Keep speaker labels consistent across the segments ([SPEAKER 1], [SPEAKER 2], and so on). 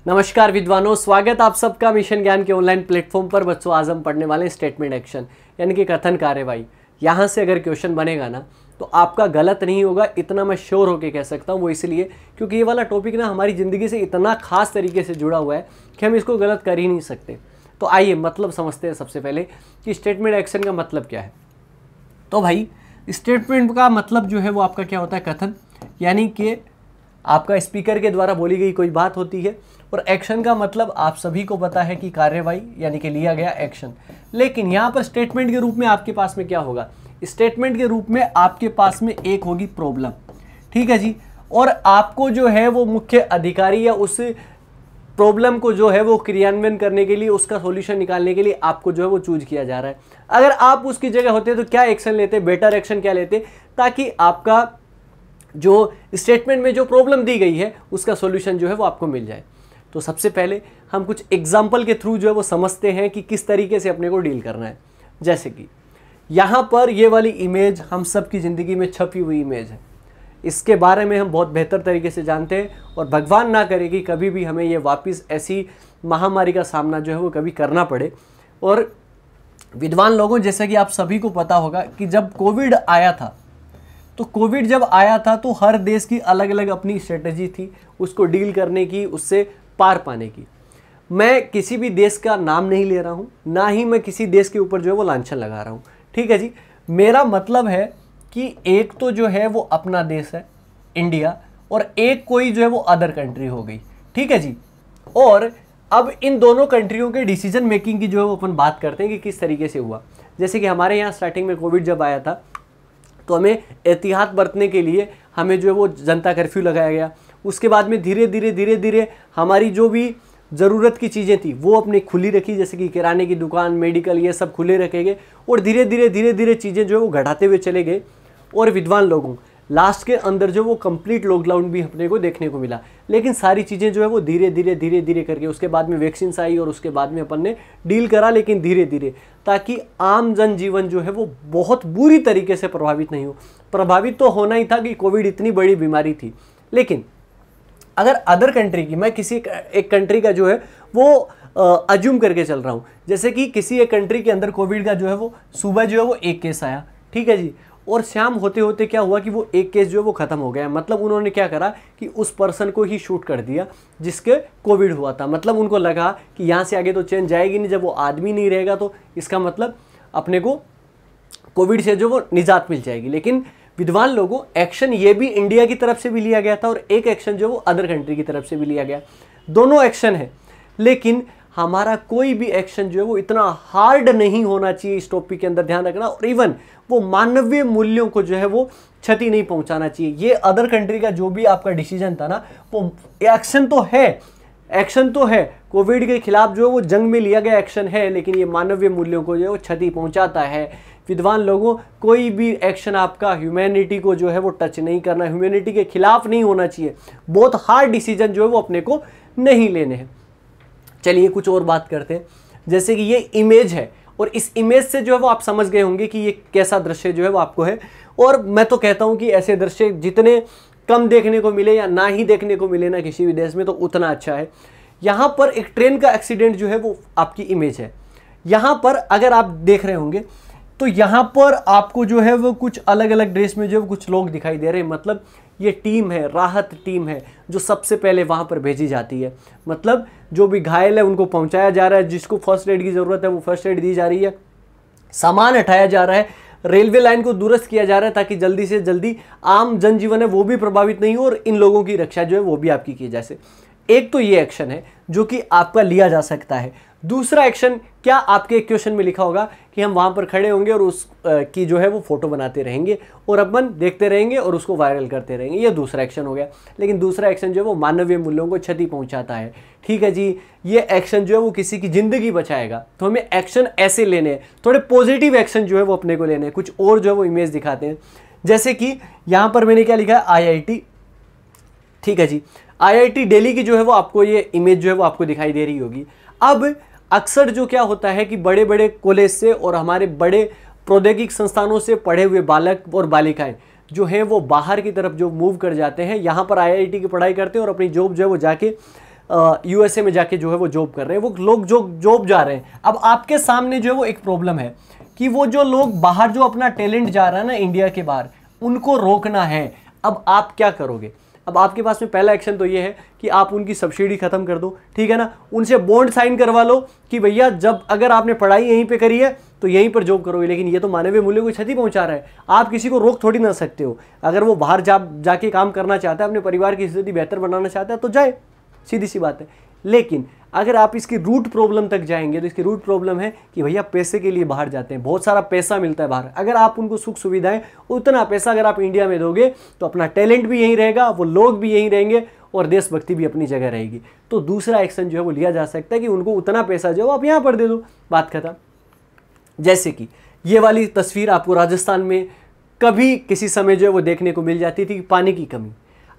[SPEAKER 1] नमस्कार विद्वानों, स्वागत आप सबका मिशन ज्ञान के ऑनलाइन प्लेटफॉर्म पर। बच्चों, आज हम पढ़ने वाले हैं स्टेटमेंट एक्शन यानी कि कथन कार्यवाही। यहाँ से अगर क्वेश्चन बनेगा ना तो आपका गलत नहीं होगा, इतना मैं श्योर होके कह सकता हूँ। वो इसलिए क्योंकि ये वाला टॉपिक ना हमारी ज़िंदगी से इतना खास तरीके से जुड़ा हुआ है कि हम इसको गलत कर ही नहीं सकते। तो आइए मतलब समझते हैं सबसे पहले कि स्टेटमेंट एक्शन का मतलब क्या है। तो भाई स्टेटमेंट का मतलब जो है वो आपका क्या होता है, कथन, यानी कि आपका स्पीकर के द्वारा बोली गई कोई बात होती है। और एक्शन का मतलब आप सभी को पता है कि कार्यवाही यानी कि लिया गया एक्शन। लेकिन यहाँ पर स्टेटमेंट के रूप में आपके पास में क्या होगा, स्टेटमेंट के रूप में आपके पास में एक होगी प्रॉब्लम, ठीक है जी। और आपको जो है वो मुख्य अधिकारी या उस प्रॉब्लम को जो है वो क्रियान्वयन करने के लिए, उसका सॉल्यूशन निकालने के लिए आपको जो है वो चूज किया जा रहा है। अगर आप उसकी जगह होते तो क्या एक्शन लेते, बेटर एक्शन क्या लेते, ताकि आपका जो स्टेटमेंट में जो प्रॉब्लम दी गई है उसका सॉल्यूशन जो है वो आपको मिल जाए। तो सबसे पहले हम कुछ एग्जाम्पल के थ्रू जो है वो समझते हैं कि किस तरीके से अपने को डील करना है। जैसे कि यहाँ पर ये वाली इमेज हम सब की ज़िंदगी में छपी हुई इमेज है। इसके बारे में हम बहुत बेहतर तरीके से जानते हैं और भगवान ना करे कि कभी भी हमें ये वापस ऐसी महामारी का सामना जो है वो कभी करना पड़े। और विद्वान लोगों, जैसा कि आप सभी को पता होगा कि जब कोविड आया था, तो कोविड जब आया था तो हर देश की अलग अलग अपनी स्ट्रेटजी थी उसको डील करने की, उससे पार पाने की। मैं किसी भी देश का नाम नहीं ले रहा हूँ, ना ही मैं किसी देश के ऊपर जो है वो लांछन लगा रहा हूँ, ठीक है जी। मेरा मतलब है कि एक तो जो है वो अपना देश है इंडिया, और एक कोई जो है वो अदर कंट्री हो गई, ठीक है जी। और अब इन दोनों कंट्रियों के डिसीजन मेकिंग की जो है वो अपन बात करते हैं कि किस तरीके से हुआ। जैसे कि हमारे यहाँ स्टार्टिंग में कोविड जब आया था तो हमें एहतियात बरतने के लिए हमें जो है वो जनता कर्फ्यू लगाया गया। उसके बाद में धीरे धीरे हमारी जो भी ज़रूरत की चीज़ें थी वो अपनी खुली रखी, जैसे कि किराने की दुकान, मेडिकल, ये सब खुले रखे गए। और धीरे धीरे चीज़ें जो है वो घटाते हुए चले गए। और विद्वान लोगों, लास्ट के अंदर जो वो कंप्लीट लॉकडाउन भी अपने को देखने को मिला। लेकिन सारी चीज़ें जो है वो धीरे धीरे करके, उसके बाद में वैक्सीन आई और उसके बाद में अपन ने डील करा, लेकिन धीरे धीरे, ताकि आम जनजीवन जो है वो बहुत बुरी तरीके से प्रभावित नहीं हो। प्रभावित तो होना ही था कि कोविड इतनी बड़ी बीमारी थी। लेकिन अगर अदर कंट्री की, मैं किसी एक कंट्री का जो है वो अज्यूम करके चल रहा हूँ, जैसे कि किसी एक कंट्री के अंदर कोविड का जो है वो सुबह जो है वो एक केस आया, ठीक है जी। और शाम होते होते क्या हुआ कि वो एक केस जो है वो ख़त्म हो गया। मतलब उन्होंने क्या करा कि उस पर्सन को ही शूट कर दिया जिसके कोविड हुआ था। मतलब उनको लगा कि यहाँ से आगे तो चेन जाएगी नहीं, जब वो आदमी नहीं रहेगा तो इसका मतलब अपने को कोविड से जो वो निजात मिल जाएगी। लेकिन विद्वान लोगों, एक्शन ये भी इंडिया की तरफ से भी लिया गया था और एक एक्शन जो वो अदर कंट्री की तरफ से भी लिया गया। दोनों एक्शन है, लेकिन हमारा कोई भी एक्शन जो है वो इतना हार्ड नहीं होना चाहिए, इस टॉपिक के अंदर ध्यान रखना। और इवन वो मानवीय मूल्यों को जो है वो क्षति नहीं पहुंचाना चाहिए। ये अदर कंट्री का जो भी आपका डिसीजन था ना, वो एक्शन तो है कोविड के खिलाफ जो है वो जंग में लिया गया एक्शन है, लेकिन ये मानवीय मूल्यों को जो है वो क्षति पहुंचाता है। विद्वान लोगों, कोई भी एक्शन आपका ह्यूमैनिटी को जो है वो टच नहीं करना, ह्यूमैनिटी के खिलाफ नहीं होना चाहिए। बहुत हार्ड डिसीजन जो है वो अपने को नहीं लेने हैं। चलिए कुछ और बात करते हैं। जैसे कि ये इमेज है, और इस इमेज से जो है वो आप समझ गए होंगे कि ये कैसा दृश्य जो है वो आपको है। और मैं तो कहता हूँ कि ऐसे दृश्य जितने कम देखने को मिले या ना ही देखने को मिले ना किसी भी देश में, तो उतना अच्छा है। यहाँ पर एक ट्रेन का एक्सीडेंट जो है वो आपकी इमेज है। यहाँ पर अगर आप देख रहे होंगे तो यहाँ पर आपको जो है वो कुछ अलग अलग ड्रेस में जो है कुछ लोग दिखाई दे रहे हैं। मतलब ये टीम है, राहत टीम है, जो सबसे पहले वहाँ पर भेजी जाती है। मतलब जो भी घायल है उनको पहुँचाया जा रहा है, जिसको फर्स्ट एड की ज़रूरत है वो फर्स्ट एड दी जा रही है, सामान हटाया जा रहा है, रेलवे लाइन को दुरुस्त किया जा रहा है ताकि जल्दी से जल्दी आम जनजीवन है वो भी प्रभावित नहीं हो और इन लोगों की रक्षा जो है वो भी आपकी की जाए। एक तो ये एक्शन है जो कि आपका लिया जा सकता है। दूसरा एक्शन क्या, आपके क्वेश्चन में लिखा होगा कि हम वहाँ पर खड़े होंगे और उस की जो है वो फोटो बनाते रहेंगे और अपन देखते रहेंगे और उसको वायरल करते रहेंगे। ये दूसरा एक्शन हो गया। लेकिन दूसरा एक्शन जो है वो मानवीय मूल्यों को क्षति पहुँचाता है, ठीक है जी। ये एक्शन जो है वो किसी की ज़िंदगी बचाएगा। तो हमें एक्शन ऐसे लेने हैं, थोड़े पॉजिटिव एक्शन जो है वो अपने को लेने हैं। कुछ और जो है वो इमेज दिखाते हैं। जैसे कि यहाँ पर मैंने क्या लिखा है, IIT, ठीक है जी। IIT दिल्ली की जो है वो आपको ये इमेज जो है वो आपको दिखाई दे रही होगी। अब अक्सर जो क्या होता है कि बड़े बड़े कॉलेज से और हमारे बड़े प्रौद्योगिक संस्थानों से पढ़े हुए बालक और बालिकाएं जो है वो बाहर की तरफ जो मूव कर जाते हैं, यहाँ पर IIT की पढ़ाई करते हैं और अपनी जॉब जो है वो जाके यूएसए में जाके जो है वो जॉब कर रहे हैं, वो लोग जो जॉब जा रहे हैं। अब आपके सामने जो है वो एक प्रॉब्लम है कि वो जो लोग बाहर जो अपना टैलेंट जा रहा है ना इंडिया के बाहर, उनको रोकना है। अब आप क्या करोगे? अब आपके पास में पहला एक्शन तो ये है कि आप उनकी सब्सिडी खत्म कर दो, ठीक है ना, उनसे बॉन्ड साइन करवा लो कि भैया जब अगर आपने पढ़ाई यहीं पे करी है तो यहीं पर जॉब करोगे। लेकिन ये तो मानवीय मूल्यों को क्षति पहुंचा रहा है, आप किसी को रोक थोड़ी ना सकते हो। अगर वो बाहर जाके काम करना चाहता है, अपने परिवार की स्थिति बेहतर बनाना चाहता है तो जाए, सीधी सी बात है। लेकिन अगर आप इसकी रूट प्रॉब्लम तक जाएंगे तो इसकी रूट प्रॉब्लम है कि भैया पैसे के लिए बाहर जाते हैं, बहुत सारा पैसा मिलता है बाहर। अगर आप उनको सुख सुविधाएं, उतना पैसा अगर आप इंडिया में दोगे तो अपना टैलेंट भी यहीं रहेगा, वो लोग भी यहीं रहेंगे और देशभक्ति भी अपनी जगह रहेगी। तो दूसरा एक्शन जो है वो लिया जा सकता है कि उनको उतना पैसा जो है आप यहाँ पर दे दो, बात खत्म। जैसे कि ये वाली तस्वीर आपको राजस्थान में कभी किसी समय जो है वो देखने को मिल जाती थी, पानी की कमी।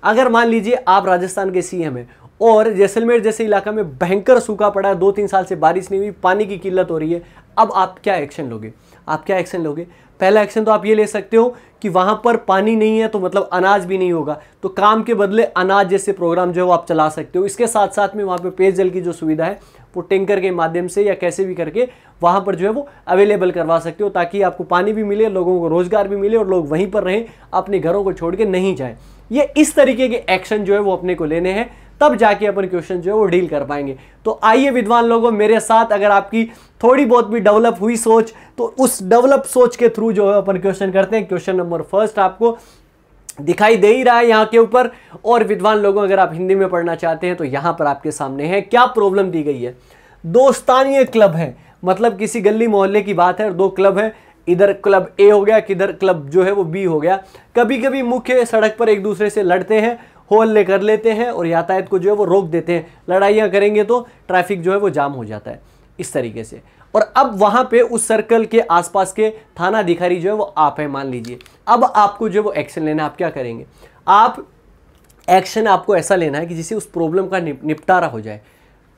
[SPEAKER 1] अगर मान लीजिए आप राजस्थान के सीएम हैं और जैसलमेर जैसे इलाका में भयंकर सूखा पड़ा है, 2-3 साल से बारिश नहीं हुई, पानी की किल्लत हो रही है, अब आप क्या एक्शन लोगे? आप क्या एक्शन लोगे? पहला एक्शन तो आप ये ले सकते हो कि वहां पर पानी नहीं है तो मतलब अनाज भी नहीं होगा, तो काम के बदले अनाज जैसे प्रोग्राम जो है वो आप चला सकते हो। इसके साथ साथ में वहां पे पेयजल की जो सुविधा है वो टैंकर के माध्यम से या कैसे भी करके वहां पर जो है वो अवेलेबल करवा सकते हो, ताकि आपको पानी भी मिले, लोगों को रोजगार भी मिले और लोग वहीं पर रहें, अपने घरों को छोड़ के नहीं जाए। ये इस तरीके के एक्शन जो है वो अपने को लेने हैं, तब जाके अपन क्वेश्चन जो है वो डील कर पाएंगे। तो आइए विद्वान लोगों मेरे साथ, अगर आपकी थोड़ी बहुत भी डेवलप हुई सोच तो उस डेवलप सोच के थ्रू जो है अपन क्वेश्चन करते हैं। क्वेश्चन नंबर फर्स्ट आपको दिखाई दे ही रहा है यहाँ के ऊपर। और विद्वान लोगों अगर आप हिंदी में पढ़ना चाहते हैं तो यहाँ पर आपके सामने है क्या प्रॉब्लम दी गई है। दो स्थानीय क्लब है, मतलब किसी गली मोहल्ले की बात है, दो क्लब है, इधर क्लब ए हो गया, किधर क्लब जो है वो बी हो गया। कभी कभी मुख्य सड़क पर एक दूसरे से लड़ते हैं, होल्ले कर लेते हैं और यातायात को जो है वो रोक देते हैं। लड़ाइयाँ करेंगे तो ट्रैफिक जो है वो जाम हो जाता है इस तरीके से। और अब वहाँ पे उस सर्कल के आसपास के थाना अधिकारी जो है वो आप है मान लीजिए। अब आपको जो है वो एक्शन लेना है। आप क्या करेंगे? आप एक्शन आपको ऐसा लेना है कि जिससे उस प्रॉब्लम का निपटारा हो जाए।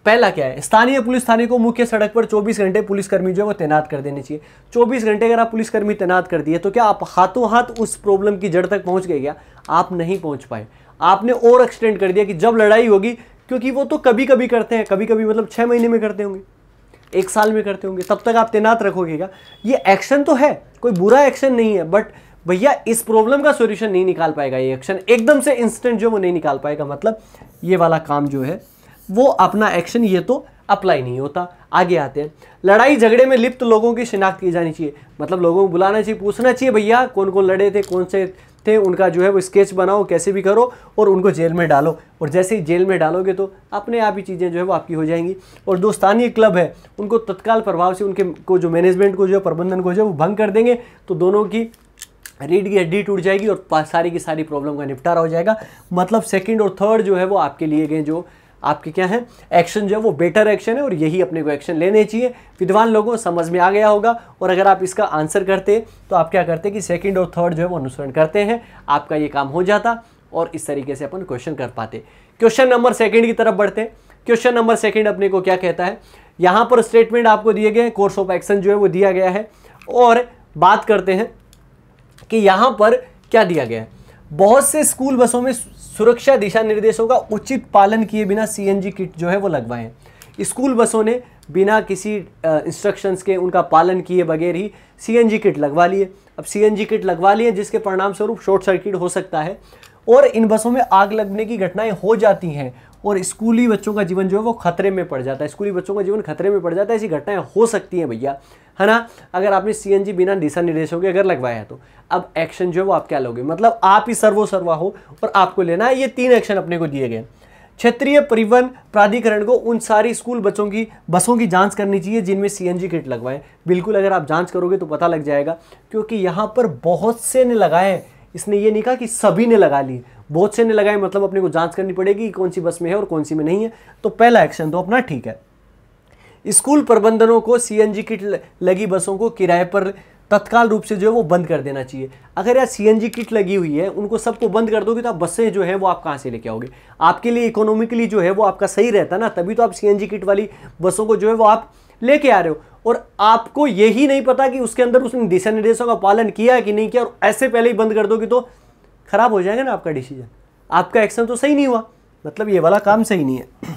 [SPEAKER 1] पहला क्या है? स्थानीय पुलिस थाने को मुख्य सड़क पर 24 घंटे पुलिसकर्मी जो है वो तैनात कर देने चाहिए। 24 घंटे अगर आप पुलिसकर्मी तैनात कर दिए तो क्या आप हाथों हाथ उस प्रॉब्लम की जड़ तक पहुंच गए? क्या आप नहीं पहुंच पाए। आपने और एक्सटेंड कर दिया कि जब लड़ाई होगी, क्योंकि वो तो कभी कभी करते हैं, कभी कभी मतलब 6 महीने में करते होंगे, 1 साल में करते होंगे, तब तक आप तैनात रखोगे क्या? ये एक्शन तो है, कोई बुरा एक्शन नहीं है, बट भैया इस प्रॉब्लम का सॉल्यूशन नहीं निकाल पाएगा। ये एक्शन एकदम से इंस्टेंट जो वो नहीं निकाल पाएगा। मतलब ये वाला काम जो है वो अपना एक्शन ये तो अप्लाई नहीं होता। आगे आते हैं, लड़ाई झगड़े में लिप्त लोगों की शिनाख्त की जानी चाहिए। मतलब लोगों को बुलाना चाहिए, पूछना चाहिए भैया कौन कौन लड़े थे, कौन से थे, उनका जो है वो स्केच बनाओ, कैसे भी करो और उनको जेल में डालो। और जैसे ही जेल में डालोगे तो अपने आप ही चीज़ें जो है वो आपकी हो जाएंगी। और जो स्थानीय क्लब है उनको तत्काल प्रभाव से उनके को जो मैनेजमेंट को जो है, प्रबंधन को जो है वो भंग कर देंगे, तो दोनों की रीढ़ की हड्डी टूट जाएगी और सारी की सारी प्रॉब्लम का निपटारा हो जाएगा। मतलब सेकंड और थर्ड जो है वो आपके लिए गए जो आपके क्या है एक्शन जो है वो बेटर एक्शन है और यही अपने को एक्शन लेने चाहिए। विद्वान लोगों समझ में आ गया होगा। और अगर आप इसका आंसर करते तो आप क्या करते कि सेकंड और थर्ड जो है वो अनुसरण करते हैं, आपका ये काम हो जाता और इस तरीके से अपन क्वेश्चन कर पाते। क्वेश्चन नंबर सेकंड की तरफ बढ़ते हैं। क्वेश्चन नंबर सेकंड अपने को क्या कहता है? यहाँ पर स्टेटमेंट आपको दिए गए, कोर्स ऑफ एक्शन जो है वो दिया गया है और बात करते हैं कि यहाँ पर क्या दिया गया है। बहुत से स्कूल बसों में सुरक्षा दिशा निर्देशों का उचित पालन किए बिना सीएनजी किट जो है वो लगवाए हैं। स्कूल बसों ने बिना किसी इंस्ट्रक्शंस के, उनका पालन किए बगैर ही सीएनजी किट लगवा लिए। अब सीएनजी किट लगवा लिए जिसके परिणाम स्वरूप शॉर्ट सर्किट हो सकता है और इन बसों में आग लगने की घटनाएं हो जाती हैं और स्कूली बच्चों का जीवन जो है वो खतरे में पड़ जाता है। स्कूली बच्चों का जीवन खतरे में पड़ जाता है, ऐसी घटनाएं हो सकती हैं भैया, है ना, अगर आपने सीएनजी बिना दिशा निर्देशों के अगर लगवाया तो। अब एक्शन जो है वो आप क्या लोगे? मतलब आप ही सर्वोसर्वा हो और आपको लेना है। ये 3 एक्शन अपने को दिए गए। क्षेत्रीय परिवहन प्राधिकरण को उन सारी स्कूल बसों की जांच करनी चाहिए जिनमें सीएनजी किट लगवाएं। बिल्कुल, अगर आप जांच करोगे तो पता लग जाएगा, क्योंकि यहाँ पर बहुत से ने लगाए। इसने ये नहीं कहा कि सभी ने लगा ली, बहुत से ने लगाए, मतलब अपने को जांच करनी पड़ेगी कि कौन सी बस में है और कौन सी में नहीं है। तो पहला एक्शन तो अपना ठीक है। स्कूल प्रबंधनों को सीएनजी किट लगी बसों को किराए पर तत्काल रूप से जो है वो बंद कर देना चाहिए। अगर यार सीएनजी किट लगी हुई है, उनको सबको बंद कर दोगे तो आप बसें जो है वो आप कहाँ से लेके आओगे? आपके लिए इकोनॉमिकली जो है वो आपका सही रहता ना, तभी तो आप सीएनजी किट वाली बसों को जो है वो आप लेके आ रहे हो। और आपको यही नहीं पता कि उसके अंदर उसने दिशा निर्देशों का पालन किया है कि नहीं किया, और ऐसे पहले ही बंद कर दोगे तो खराब हो जाएगा ना आपका डिसीजन, आपका एक्शन तो सही नहीं हुआ। मतलब ये वाला काम सही नहीं है।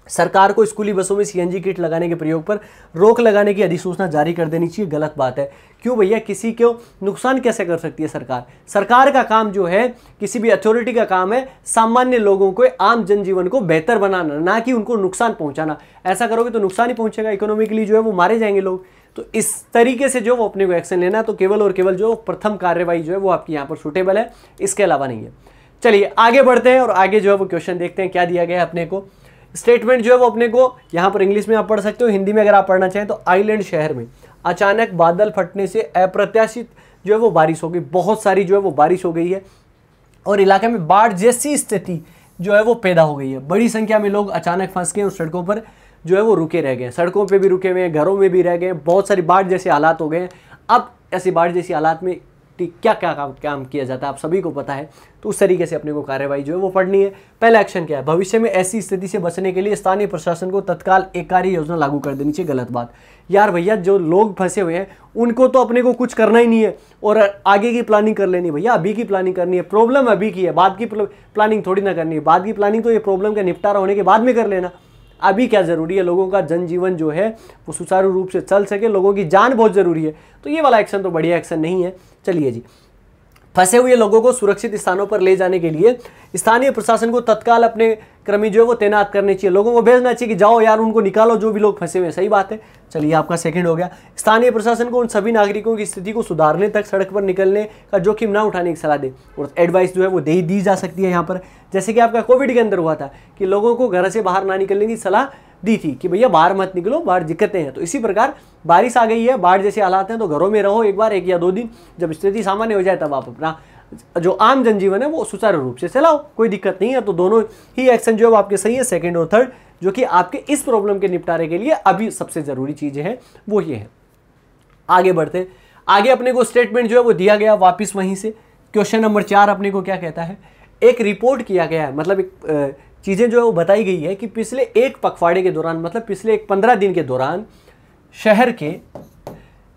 [SPEAKER 1] सरकार को स्कूली बसों में सीएनजी किट लगाने के प्रयोग पर रोक लगाने की अधिसूचना जारी कर देनी चाहिए। गलत बात है। क्यों भैया, किसी को नुकसान कैसे कर सकती है सरकार? सरकार का काम जो है, किसी भी अथॉरिटी का काम है सामान्य लोगों को, आम जनजीवन को बेहतर बनाना, ना कि उनको नुकसान पहुंचाना। ऐसा करोगे तो नुकसान ही पहुंचेगा, इकोनॉमिकली जो है वो मारे जाएंगे लोग। तो इस तरीके से जो वो अपने को एक्शन लेना, तो केवल और केवल जो प्रथम कार्यवाही जो है वो आपकी यहाँ पर सूटेबल है, इसके अलावा नहीं है। चलिए आगे बढ़ते हैं और आगे जो है वो क्वेश्चन देखते हैं क्या दिया गया है अपने को। स्टेटमेंट जो है वो अपने को यहाँ पर इंग्लिश में आप पढ़ सकते हो, हिंदी में अगर आप पढ़ना चाहें तो आइलैंड शहर में अचानक बादल फटने से अप्रत्याशित जो है वो बारिश हो गई। बहुत सारी जो है वो बारिश हो गई है और इलाके में बाढ़ जैसी स्थिति जो है वो पैदा हो गई है। बड़ी संख्या में लोग अचानक फंस गए और सड़कों पर जो है वो रुके रह गए, सड़कों पे भी रुके हुए हैं, घरों में भी रह गए। बहुत सारी बाढ़ जैसे हालात हो गए हैं। अब ऐसी बाढ़ जैसी हालात में क्या क्या काम किया जाता है आप सभी को पता है, तो उस तरीके से अपने को कार्यवाही जो है वो पढ़नी है। पहला एक्शन क्या है, भविष्य में ऐसी स्थिति से बचने के लिए स्थानीय प्रशासन को तत्काल एक कार्य योजना लागू कर देनी चाहिए। गलत बात यार भैया, जो लोग फंसे हुए हैं उनको तो अपने को कुछ करना ही नहीं है और आगे की प्लानिंग कर लेनी भैया, अभी की प्लानिंग करनी है। प्रॉब्लम अभी की है, बाद की प्लानिंग थोड़ी ना करनी है। बाद की प्लानिंग तो ये प्रॉब्लम का निपटारा होने के बाद में कर लेना। अभी क्या ज़रूरी है, लोगों का जनजीवन जो है वो सुचारू रूप से चल सके, लोगों की जान बहुत ज़रूरी है। तो ये वाला एक्शन तो बढ़िया एक्शन नहीं है। चलिए जी, फंसे हुए लोगों को सुरक्षित स्थानों पर ले जाने के लिए स्थानीय प्रशासन को तत्काल अपने कर्मी जो है वो तैनात करने चाहिए। लोगों को भेजना चाहिए कि जाओ यार उनको निकालो जो भी लोग फंसे हुए हैं। सही बात है। चलिए आपका सेकंड हो गया। स्थानीय प्रशासन को उन सभी नागरिकों की स्थिति को सुधारने तक सड़क पर निकलने का जोखिम ना उठाने की सलाह दे और एडवाइस जो है वो दी जा सकती है यहाँ पर। जैसे कि आपका कोविड के अंदर हुआ था कि लोगों को घर से बाहर ना निकलने की सलाह दी थी कि भैया बाहर मत निकलो, बाहर दिक्कतें हैं। तो इसी प्रकार बारिश आ गई है, बाढ़ जैसे हालात हैं, तो घरों में रहो एक बार, 1 या 2 दिन। जब स्थिति सामान्य हो जाए तब आप अपना जो आम जनजीवन है वो सुचारू रूप से चलाओ, कोई दिक्कत नहीं है। तो दोनों ही एक्शन जो है आपके सही है, सेकंड और थर्ड, जो कि आपके इस प्रॉब्लम के निपटारे के लिए अभी सबसे जरूरी चीजें हैं वो ये है। आगे बढ़ते, आगे अपने को स्टेटमेंट जो है वो दिया गया वापिस वहीं से। क्वेश्चन नंबर 4 अपने को क्या कहता है, एक रिपोर्ट किया गया है, मतलब एक चीजें जो है वो बताई गई है कि पिछले एक पखवाड़े के दौरान, मतलब पिछले एक 15 दिन के दौरान शहर के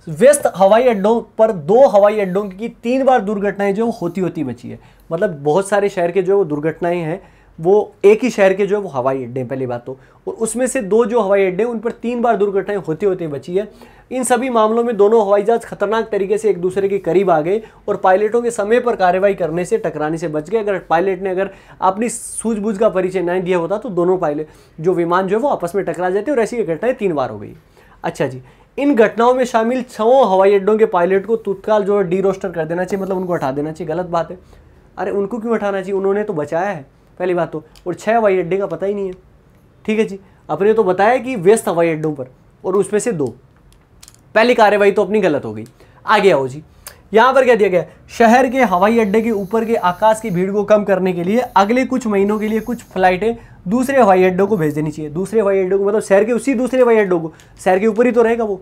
[SPEAKER 1] व्यस्त हवाई अड्डों पर 2 हवाई अड्डों की 3 बार दुर्घटनाएं जो होती बची है। मतलब बहुत सारे शहर के जो वो दुर्घटनाएं हैं वो एक ही शहर के जो है वो हवाई अड्डे पहली बात तो, और उसमें से 2 जो हवाई अड्डे उन पर 3 बार दुर्घटनाएं होते बची है। इन सभी मामलों में दोनों हवाई जहाज खतरनाक तरीके से एक दूसरे के करीब आ गए और पायलटों के समय पर कार्रवाई करने से टकराने से बच गए। अगर पायलट ने अगर अपनी सूझबूझ का परिचय नहीं दिया होता तो दोनों पायलट जो विमान जो है वो आपस में टकरा जाते और ऐसी घटनाएं 3 बार हो गई। अच्छा जी, इन घटनाओं में शामिल 6 हवाई अड्डों के पायलट को तत्काल जो है डीरोस्टर कर देना चाहिए, मतलब उनको हटा देना चाहिए। गलत बात है। अरे उनको क्यों हटाना चाहिए, उन्होंने तो बचाया है पहली बात तो, और 6 हवाई अड्डे का पता ही नहीं है। ठीक है जी, अपने तो बताया कि व्यस्त हवाई अड्डों पर और उसमें से 2, पहली कार्यवाही तो अपनी गलत हो गई। आगे आओ जी, यहाँ पर क्या दिया गया, शहर के हवाई अड्डे के ऊपर के आकाश की भीड़ को कम करने के लिए अगले कुछ महीनों के लिए कुछ फ्लाइटें दूसरे हवाई अड्डों को भेज देनी चाहिए। दूसरे हवाई अड्डों को मतलब शहर के उसी दूसरे हवाई अड्डों को, शहर के ऊपर ही तो रहेगा वो।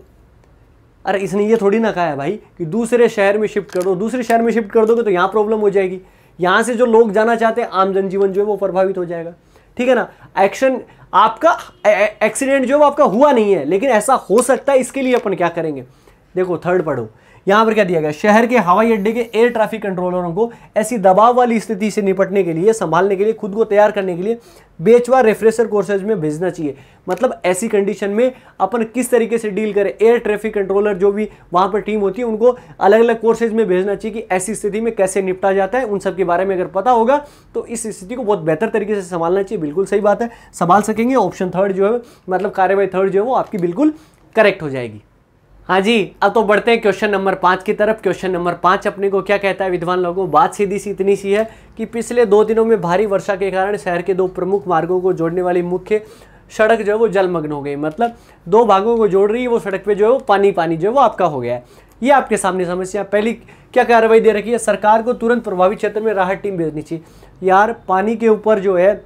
[SPEAKER 1] अरे इसने ये थोड़ी ना कहा है भाई कि दूसरे शहर में शिफ्ट कर दो, दूसरे शहर में शिफ्ट कर दोगे तो यहाँ प्रॉब्लम हो जाएगी, यहाँ से जो लोग जाना चाहते हैं आम जनजीवन जो है वो प्रभावित हो जाएगा। ठीक है ना। एक्शन आपका एक्सीडेंट जो है वो आपका हुआ नहीं है, लेकिन ऐसा हो सकता है, इसके लिए अपन क्या करेंगे। देखो थर्ड पढ़ो, यहाँ पर क्या दिया गया, शहर के हवाई अड्डे के एयर ट्रैफिक कंट्रोलरों को ऐसी दबाव वाली स्थिति से निपटने के लिए, संभालने के लिए, खुद को तैयार करने के लिए बेचवा रेफ्रेशर कोर्सेज में भेजना चाहिए। मतलब ऐसी कंडीशन में अपन किस तरीके से डील करें, एयर ट्रैफिक कंट्रोलर जो भी वहाँ पर टीम होती है उनको अलग अलग कोर्सेज में भेजना चाहिए कि ऐसी स्थिति में कैसे निपटा जाता है। उन सब के बारे में अगर पता होगा तो इस स्थिति को बहुत बेहतर तरीके से संभालना चाहिए। बिल्कुल सही बात है, संभाल सकेंगे। ऑप्शन थर्ड जो है, मतलब कार्यवाही थर्ड जो है वो आपकी बिल्कुल करेक्ट हो जाएगी। हाँ जी, अब तो बढ़ते हैं क्वेश्चन नंबर 5 की तरफ। क्वेश्चन नंबर 5 अपने को क्या कहता है विद्वान लोगों, बात सीधी सी इतनी सी है कि पिछले 2 दिनों में भारी वर्षा के कारण शहर के 2 प्रमुख मार्गों को जोड़ने वाली मुख्य सड़क जो है वो जलमग्न हो गई। मतलब 2 भागों को जोड़ रही है वो सड़क पे जो है वो पानी जो है वो आपका हो गया है। ये आपके सामने समस्या। पहली क्या कार्रवाई दे रखी है, सरकार को तुरंत प्रभावित क्षेत्र में राहत टीम भेजनी चाहिए। यार पानी के ऊपर जो है,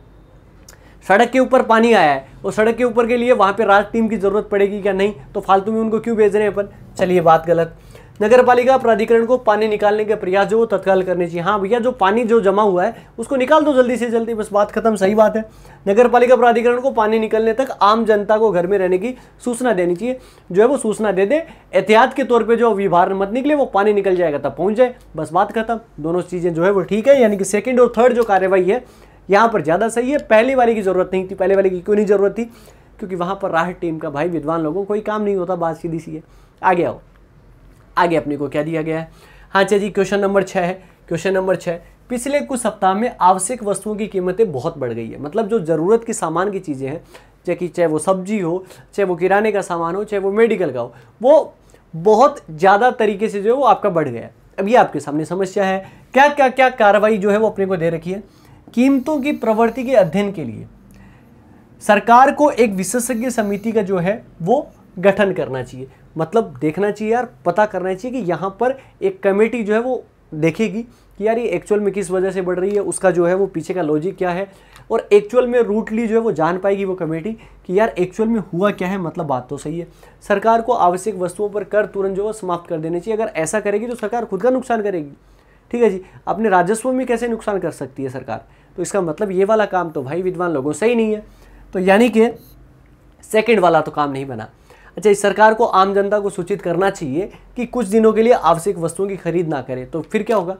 [SPEAKER 1] सड़क के ऊपर पानी आया है और सड़क के ऊपर के लिए वहाँ पे राहत टीम की जरूरत पड़ेगी क्या, नहीं, तो फालतू में उनको क्यों भेज रहे हैं अपन। चलिए बात गलत। नगर पालिका प्राधिकरण को पानी निकालने के प्रयास जो वो तत्काल करने चाहिए। हाँ भैया, जो पानी जो जमा हुआ है उसको निकाल दो जल्दी से जल्दी, बस बात खत्म। सही बात है। नगर पालिका प्राधिकरण को पानी निकलने तक आम जनता को घर में रहने की सूचना देनी चाहिए, जो है वो सूचना दे दे, एहतियात के तौर पे जो अभी बाहर मत निकले, वो पानी निकल जाएगा तब पहुंच जाए, बस बात खत्म। दोनों चीज़ें जो है वो ठीक है। यानी कि सेकंड और थर्ड जो कार्रवाई है यहाँ पर ज़्यादा सही है, पहले वाले की ज़रूरत नहीं थी। पहले वाले की क्यों नहीं ज़रूरत थी? क्योंकि वहाँ पर राहत टीम का भाई विद्वान लोगों को कोई काम नहीं होता, बात सीधी सी है। आगे आओ, आगे अपने को क्या दिया गया है? हाँ जी, क्वेश्चन नंबर 6 है। क्वेश्चन नंबर 6, पिछले कुछ सप्ताह में आवश्यक वस्तुओं की कीमतें बहुत बढ़ गई है। मतलब जो ज़रूरत की सामान की चीज़ें हैं, चाहे वो सब्जी हो, चाहे वो किराने का सामान हो, चाहे वो मेडिकल का हो, वो बहुत ज़्यादा तरीके से जो है वो आपका बढ़ गया है। अब ये आपके सामने समस्या है। क्या क्या क्या कार्रवाई जो है वो अपने को दे रखी है? कीमतों की प्रवृत्ति के अध्ययन के लिए सरकार को एक विशेषज्ञ समिति का जो है वो गठन करना चाहिए। मतलब देखना चाहिए यार, पता करना चाहिए कि यहाँ पर एक कमेटी जो है वो देखेगी कि यार ये एक्चुअल में किस वजह से बढ़ रही है, उसका जो है वो पीछे का लॉजिक क्या है, और एक्चुअल में रूटली जो है वो जान पाएगी वो कमेटी कि यार एक्चुअल में हुआ क्या है। मतलब बात तो सही है। सरकार को आवश्यक वस्तुओं पर कर तुरंत जो है समाप्त कर देने चाहिए। अगर ऐसा करेगी तो सरकार खुद का नुकसान करेगी, ठीक है जी। अपने राजस्व में कैसे नुकसान कर सकती है सरकार? तो इसका मतलब ये वाला काम तो भाई विद्वान लोगों से ही नहीं है। तो यानी कि सेकंड वाला तो काम नहीं बना। अच्छा, इस सरकार को आम जनता को सूचित करना चाहिए कि कुछ दिनों के लिए आवश्यक वस्तुओं की खरीद ना करें। तो फिर क्या होगा?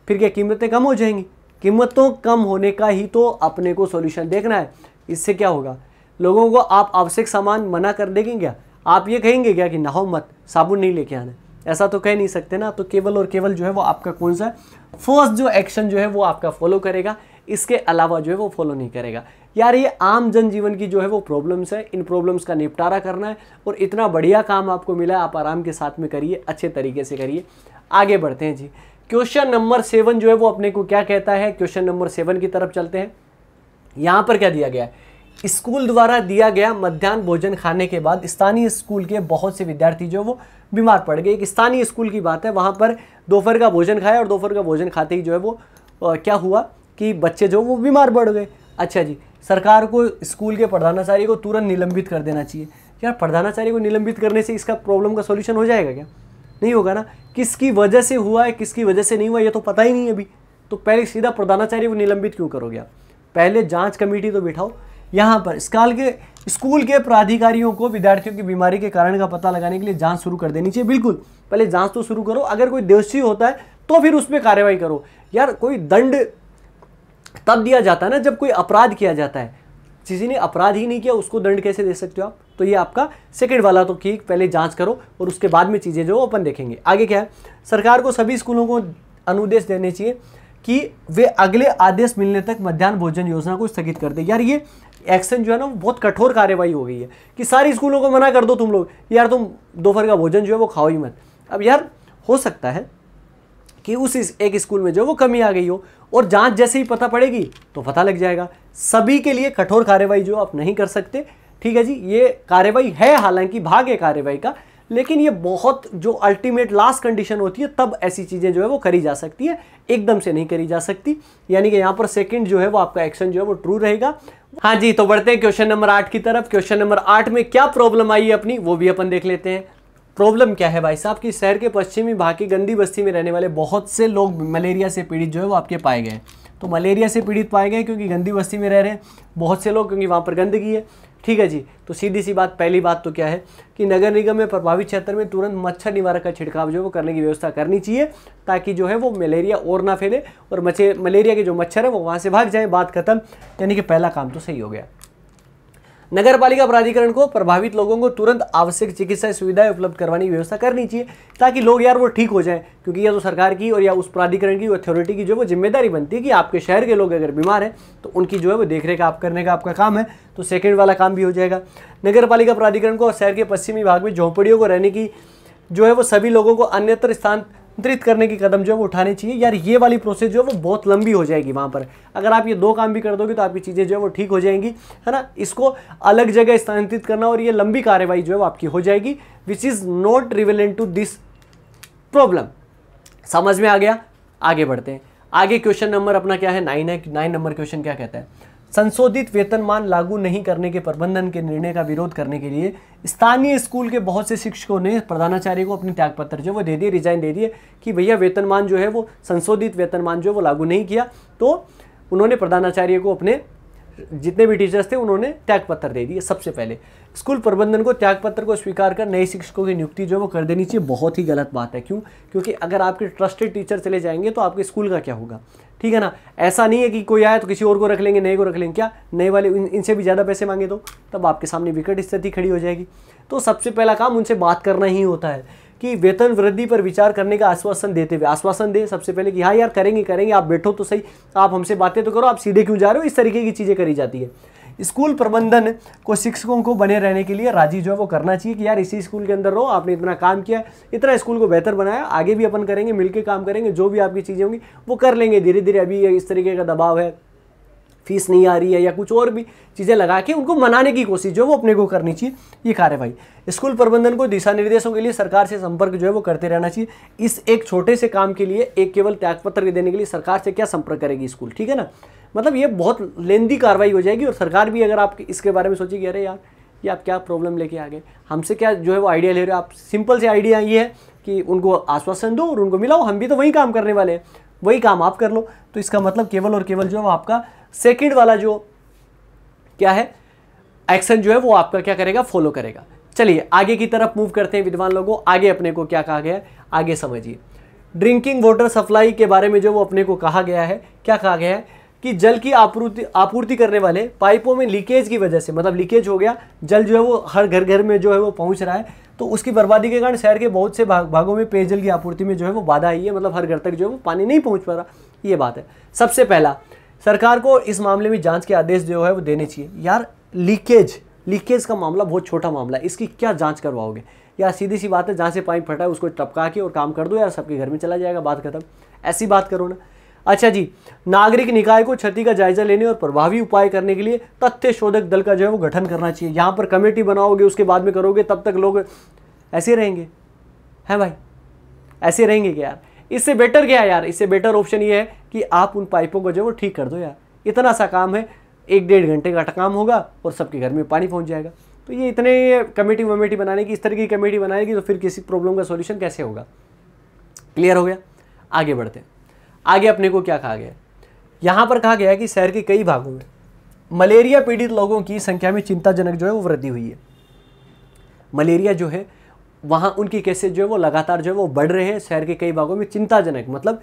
[SPEAKER 1] फिर क्या कीमतें कम हो जाएंगी? कीमतों कम होने का ही तो अपने को सॉल्यूशन देखना है। इससे क्या होगा? लोगों को आप आवश्यक सामान मना कर देंगे क्या? आप ये कहेंगे क्या कि नहाओ मत, साबुन नहीं लेके आना? ऐसा तो कह नहीं सकते ना। तो केवल और केवल जो है वो आपका कौन सा फर्स्ट जो एक्शन जो है वो आपका फॉलो करेगा, इसके अलावा जो है वो फॉलो नहीं करेगा। यार ये आम जनजीवन की जो है वो प्रॉब्लम्स है, इन प्रॉब्लम्स का निपटारा करना है। और इतना बढ़िया काम आपको मिला है, आप आराम के साथ में करिए, अच्छे तरीके से करिए। आगे बढ़ते हैं जी। क्वेश्चन नंबर 7 जो है वो अपने को क्या कहता है? क्वेश्चन नंबर 7 की तरफ चलते हैं। यहाँ पर क्या दिया गया है? स्कूल द्वारा दिया गया मध्याह्न भोजन खाने के बाद स्थानीय स्कूल के बहुत से विद्यार्थी जो वो बीमार पड़ गए। एक स्थानीय स्कूल की बात है, वहाँ पर दोपहर का भोजन खाया और दोपहर का भोजन खाते ही जो है वो क्या हुआ कि बच्चे जो वो बीमार पड़ गए। अच्छा जी, सरकार को स्कूल के प्रधानाचार्य को तुरंत निलंबित कर देना चाहिए। यार प्रधानाचार्य को निलंबित करने से इसका प्रॉब्लम का सॉल्यूशन हो जाएगा क्या? नहीं होगा ना। किसकी वजह से हुआ है, किसकी वजह से नहीं हुआ, ये तो पता ही नहीं है अभी। तो पहले सीधा प्रधानाचार्य को निलंबित क्यों करोगे आप? पहले जांच कमेटी तो बिठाओ। यहाँ पर स्कूल के प्राधिकारियों को विद्यार्थियों की बीमारी के कारण का पता लगाने के लिए जांच शुरू कर देनी चाहिए। बिल्कुल, पहले जांच तो शुरू करो। अगर कोई दोषी होता है तो फिर उस पर कार्रवाई करो। यार कोई दंड तब दिया जाता है ना जब कोई अपराध किया जाता है। किसी ने अपराध ही नहीं किया, उसको दंड कैसे दे सकते हो आप? तो ये आपका सेकंड वाला तो ठीक, पहले जांच करो और उसके बाद में चीज़ें जो अपन देखेंगे। आगे क्या है? सरकार को सभी स्कूलों को अनुदेश देने चाहिए कि वे अगले आदेश मिलने तक मध्याह्न भोजन योजना को स्थगित कर दे। यार ये एक्शन जो है ना बहुत कठोर कार्रवाई हो गई है कि सारी स्कूलों को मना कर दो तुम लोग, यार तुम दोपहर का भोजन जो है वो खाओ ही मत। अब यार हो सकता है कि उस एक स्कूल में जो वो कमी आ गई हो, और जांच जैसे ही पता पड़ेगी तो पता लग जाएगा। सभी के लिए कठोर कार्रवाई जो आप नहीं कर सकते, ठीक है जी। ये कार्रवाई है, हालांकि भाग है कार्रवाई का, लेकिन ये बहुत जो अल्टीमेट लास्ट कंडीशन होती है तब ऐसी चीज़ें जो है वो करी जा सकती है, एकदम से नहीं करी जा सकती। यानी कि यहाँ पर सेकंड जो है वो आपका एक्शन जो है वो ट्रू रहेगा। हाँ जी, तो बढ़ते हैं क्वेश्चन नंबर 8 की तरफ। क्वेश्चन नंबर 8 में क्या प्रॉब्लम आई है अपनी, वो भी अपन देख लेते हैं। प्रॉब्लम क्या है भाई साहब कि शहर के पश्चिमी भाग की गंदी बस्ती में रहने वाले बहुत से लोग मलेरिया से पीड़ित जो है वो आपके पाए गए। तो मलेरिया से पीड़ित पाए गए क्योंकि गंदी बस्ती में रह रहे हैं बहुत से लोग, क्योंकि वहाँ पर गंदगी है, ठीक है जी। तो सीधी सी बात, पहली बात तो क्या है कि नगर निगम में प्रभावित क्षेत्र में तुरंत मच्छर निवारक का छिड़काव जो है वो करने की व्यवस्था करनी चाहिए, ताकि जो है वो मलेरिया और ना फैले और मलेरिया के जो मच्छर है वो वहाँ से भाग जाए। बात खत्म। यानी कि पहला काम तो सही हो गया। नगर पालिका प्राधिकरण को प्रभावित लोगों को तुरंत आवश्यक चिकित्सा सुविधाएं उपलब्ध करवाने की व्यवस्था करनी चाहिए, ताकि लोग यार वो ठीक हो जाएं। क्योंकि यह तो सरकार की और या उस प्राधिकरण की अथॉरिटी की जो वो जिम्मेदारी बनती है कि आपके शहर के लोग अगर बीमार हैं तो उनकी जो है वो देखरेख आप करने का आपका काम है। तो सेकंड वाला काम भी हो जाएगा। नगर पालिका प्राधिकरण को शहर के पश्चिमी भाग में झोंपड़ियों को रहने की जो है वो सभी लोगों को अन्यत्र स्थानांतरित करने की कदम जो है वो उठाने चाहिए। यार ये वाली प्रोसेस जो है वो बहुत लंबी हो जाएगी वहाँ पर। अगर आप ये दो काम भी कर दोगे तो आपकी चीज़ें जो है वो ठीक हो जाएंगी, है ना। इसको अलग जगह स्थानांतरित करना और ये लंबी कार्रवाई जो है वो आपकी हो जाएगी, which is not relevant to this problem. समझ में आ गया? आगे बढ़ते हैं। आगे क्वेश्चन नंबर अपना क्या है? 9 है। 9 नंबर क्वेश्चन क्या कहता है? संशोधित वेतनमान लागू नहीं करने के प्रबंधन के निर्णय का विरोध करने के लिए स्थानीय स्कूल के बहुत से शिक्षकों ने प्रधानाचार्य को अपनी त्यागपत्र जो वो दे दिए, रिजाइन दे दिए कि भैया वेतनमान जो है वो संशोधित वेतनमान जो वो लागू नहीं किया। तो उन्होंने प्रधानाचार्य को अपने जितने भी टीचर्स थे उन्होंने त्यागपत्र दे दिए। सबसे पहले स्कूल प्रबंधन को त्यागपत्र को स्वीकार कर नए शिक्षकों की नियुक्ति जो है वो कर देनी चाहिए। बहुत ही गलत बात है। क्यों? क्योंकि अगर आपके ट्रस्टेड टीचर चले जाएंगे तो आपके स्कूल का क्या होगा? ठीक है ना। ऐसा नहीं है कि कोई आया तो किसी और को रख लेंगे, नए को रख लेंगे। क्या नए वाले इनसे भी ज़्यादा पैसे मांगे तो तब आपके सामने विकट स्थिति खड़ी हो जाएगी। तो सबसे पहला काम उनसे बात करना ही होता है कि वेतन वृद्धि पर विचार करने का आश्वासन देते हुए, आश्वासन दे सबसे पहले कि हाँ यार करेंगे, आप बैठो तो सही, आप हमसे बातें तो करो, आप सीधे क्यों जा रहे हो? इस तरीके की चीज़ें करी जाती है। स्कूल प्रबंधन को शिक्षकों को बने रहने के लिए राजी जो है वो करना चाहिए कि यार इसी स्कूल के अंदर रहो, आपने इतना काम किया, इतना स्कूल को बेहतर बनाया, आगे भी अपन करेंगे, मिलकर काम करेंगे, जो भी आपकी चीज़ें होंगी वो कर लेंगे धीरे धीरे। अभी इस तरीके का दबाव है, फीस नहीं आ रही है या कुछ और भी चीज़ें लगा के उनको मनाने की कोशिश जो है वो अपने को करनी चाहिए। ये कार्यवाही स्कूल प्रबंधन को दिशा निर्देशों के लिए सरकार से संपर्क जो है वो करते रहना चाहिए। इस एक छोटे से काम के लिए एक केवल त्यागपत्र देने के लिए सरकार से क्या संपर्क करेगी स्कूल? ठीक है ना। मतलब ये बहुत लेंदी कार्रवाई हो जाएगी और सरकार भी अगर आप इसके बारे में सोचेगी अरे यार ये आप क्या प्रॉब्लम लेके आ गए, हमसे क्या जो है वो आइडिया ले रहे हो आप? सिंपल से आइडिया ये है कि उनको आश्वासन दो और उनको मिलाओ, हम भी तो वही काम करने वाले हैं, वही काम आप कर लो। तो इसका मतलब केवल और केवल जो है वो आपका सेकंड वाला जो क्या है एक्शन जो है वो आपका क्या करेगा? फॉलो करेगा। चलिए आगे की तरफ मूव करते हैं विद्वान लोगों। आगे अपने को क्या कहा गया है आगे समझिए। ड्रिंकिंग वाटर सप्लाई के बारे में जो वो अपने को कहा गया है, क्या कहा गया है कि जल की आपूर्ति करने वाले पाइपों में लीकेज की वजह से, मतलब लीकेज हो गया, जल जो है वो हर घर घर में जो है वो पहुंच रहा है, तो उसकी बर्बादी के कारण शहर के बहुत से भागों में पेयजल की आपूर्ति में जो है वो बाधा आई है। मतलब हर घर तक जो है वो पानी नहीं पहुंच पा रहा, ये बात है। सबसे पहला सरकार को इस मामले में जांच के आदेश जो है वो देने चाहिए। यार लीकेज का मामला बहुत छोटा मामला है, इसकी क्या जांच करवाओगे यार? सीधी सी बात है, जहाँ से पाइप फटा है उसको टपका के और काम कर दो यार, सबके घर में चला जाएगा, बात खत्म। ऐसी बात करो ना। अच्छा जी, नागरिक निकाय को क्षति का जायजा लेने और प्रभावी उपाय करने के लिए तथ्य शोधक दल का जो है वो गठन करना चाहिए। यहाँ पर कमेटी बनाओगे उसके बाद में करोगे, तब तक लोग ऐसे रहेंगे हैं भाई? ऐसे रहेंगे क्या यार? इससे बेटर क्या है यार? इससे बेटर ऑप्शन ये है कि आप उन पाइपों को जो है वो ठीक कर दो यार। इतना सा काम है, 1-1.5 घंटे का काम होगा और सबके घर में पानी पहुंच जाएगा। तो ये इतने कमेटी वमेटी बनाने की, इस तरह की कमेटी बनाएगी तो फिर किसी प्रॉब्लम का सॉल्यूशन कैसे होगा? क्लियर हो गया? आगे बढ़ते हैं। आगे अपने को क्या कहा गया? यहाँ पर कहा गया है कि शहर के कई भागों में मलेरिया पीड़ित लोगों की संख्या में चिंताजनक जो है वो वृद्धि हुई है। मलेरिया जो है वहाँ उनकी केसेस जो है वो लगातार जो है वो बढ़ रहे हैं। शहर के कई भागों में चिंताजनक मतलब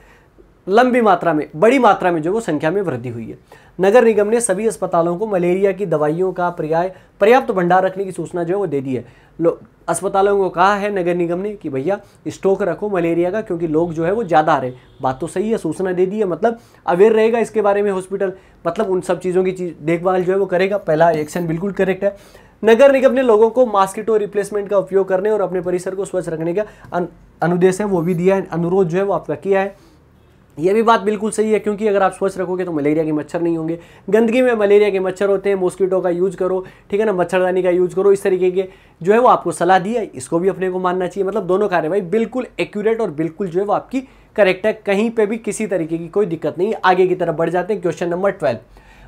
[SPEAKER 1] लंबी मात्रा में, बड़ी मात्रा में जो वो संख्या में वृद्धि हुई है। नगर निगम ने सभी अस्पतालों को मलेरिया की दवाइयों का पर्याप्त भंडार रखने की सूचना जो है वो दे दी है। अस्पतालों को कहा है नगर निगम ने कि भैया स्टॉक रखो मलेरिया का, क्योंकि लोग जो है वो ज़्यादा आ रहे हैं। बात तो सही है, सूचना दे दी है, मतलब अवेयर रहेगा इसके बारे में हॉस्पिटल, मतलब उन सब चीज़ों की देखभाल जो है वो करेगा। पहला एक्शन बिल्कुल करेक्ट है। नगर निगम ने लोगों को मॉस्किटो रिप्लेसमेंट का उपयोग करने और अपने परिसर को स्वच्छ रखने का अनुदेश है वो भी दिया है, अनुरोध जो है वो आपका किया है। यह भी बात बिल्कुल सही है, क्योंकि अगर आप स्वच्छ रखोगे तो मलेरिया के मच्छर नहीं होंगे। गंदगी में मलेरिया के मच्छर होते हैं, मॉस्किटो का यूज़ करो, ठीक है ना, मच्छरदानी का यूज़ करो। इस तरीके के जो है वो आपको सलाह दी है, इसको भी अपने को मानना चाहिए। मतलब दोनों कार्यवाही बिल्कुल एक्यूरेट और बिल्कुल जो है वो आपकी करेक्ट है, कहीं पर भी किसी तरीके की कोई दिक्कत नहीं है। आगे की तरफ बढ़ जाते हैं। Question number 12।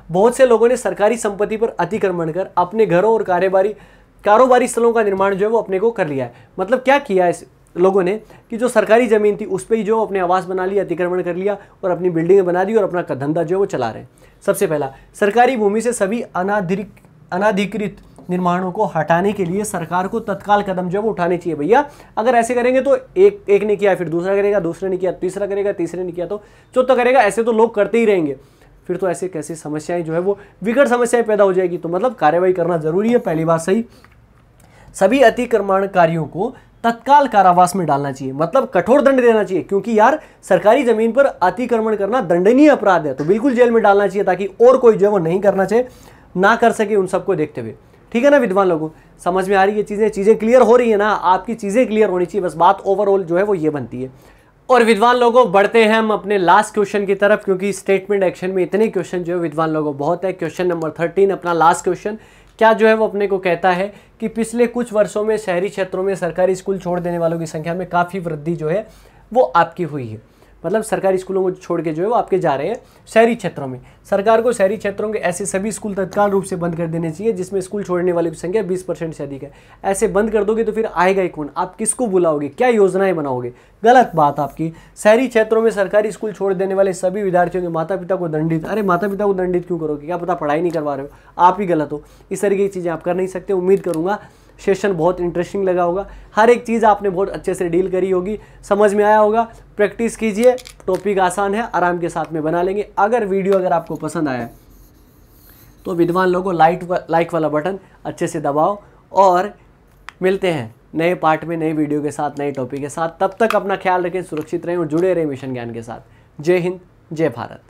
[SPEAKER 1] बहुत से लोगों ने सरकारी संपत्ति पर अतिक्रमण कर अपने घरों और कारोबारी स्थलों का निर्माण जो है वो अपने को कर लिया है। मतलब क्या किया है लोगों ने कि जो सरकारी ज़मीन थी उस पर ही जो अपने आवास बना लिया, अतिक्रमण कर लिया और अपनी बिल्डिंगें बना दी और अपना धंधा जो है वो चला रहे हैं। सबसे पहला, सरकारी भूमि से सभी अनाधिकृत निर्माणों को हटाने के लिए सरकार को तत्काल कदम जो है वो उठाने चाहिए। भैया अगर ऐसे करेंगे तो एक ने किया फिर दूसरा करेगा, दूसरे ने किया तीसरा करेगा, तीसरे ने किया तो चौथा करेगा, ऐसे तो लोग करते ही रहेंगे। फिर तो ऐसे कैसी समस्याएं जो है वो विकट समस्याएं पैदा हो जाएगी। तो मतलब कार्यवाही करना जरूरी है, पहली बात सही। सभी अतिक्रमणकारियों को तत्काल कारावास में डालना चाहिए, मतलब कठोर दंड देना चाहिए, क्योंकि यार सरकारी जमीन पर अतिक्रमण करना दंडनीय अपराध है, तो बिल्कुल जेल में डालना चाहिए ताकि और कोई जो है वो नहीं करना चाहिए, ना कर सके उन सबको देखते हुए। ठीक है ना विद्वान लोगों, समझ में आ रही है चीज़ें क्लियर हो रही है ना? आपकी चीज़ें क्लियर होनी चाहिए, बस बात ओवरऑल जो है वो ये बनती है। और विद्वान लोगों बढ़ते हैं हम अपने लास्ट क्वेश्चन की तरफ, क्योंकि स्टेटमेंट एक्शन में इतने क्वेश्चन जो है विद्वान लोगों बहुत है। क्वेश्चन नंबर 13 अपना लास्ट क्वेश्चन क्या जो है वो अपने को कहता है कि पिछले कुछ वर्षों में शहरी क्षेत्रों में सरकारी स्कूल छोड़ देने वालों की संख्या में काफ़ी वृद्धि जो है वो आपकी हुई है। मतलब सरकारी स्कूलों को छोड़ के जो है वो आपके जा रहे हैं शहरी क्षेत्रों में। सरकार को शहरी क्षेत्रों के ऐसे सभी स्कूल तत्काल रूप से बंद कर देने चाहिए जिसमें स्कूल छोड़ने वालों की संख्या 20% से अधिक है। ऐसे बंद कर दोगे तो फिर आएगा ही कौन, आप किसको बुलाओगे, क्या योजनाएं बनाओगे? गलत बात आपकी। शहरी क्षेत्रों में सरकारी स्कूल छोड़ देने वाले सभी विद्यार्थियों के माता पिता को दंडित, अरे माता पिता को दंडित क्यों करोगे? क्या पता पढ़ाई नहीं करवा रहे हो, आप ही गलत हो। इस तरीके की चीज़ें आप कर नहीं सकते। उम्मीद करूँगा सेशन बहुत इंटरेस्टिंग लगा होगा, हर एक चीज़ आपने बहुत अच्छे से डील करी होगी, समझ में आया होगा। प्रैक्टिस कीजिए, टॉपिक आसान है, आराम के साथ में बना लेंगे। अगर आपको पसंद आया तो विद्वान लोगों लाइक वाला बटन अच्छे से दबाओ और मिलते हैं नए पार्ट में, नए वीडियो के साथ, नए टॉपिक के साथ। तब तक अपना ख्याल रखें, सुरक्षित रहें और जुड़े रहें मिशन ज्ञान के साथ। जय हिंद, जय भारत।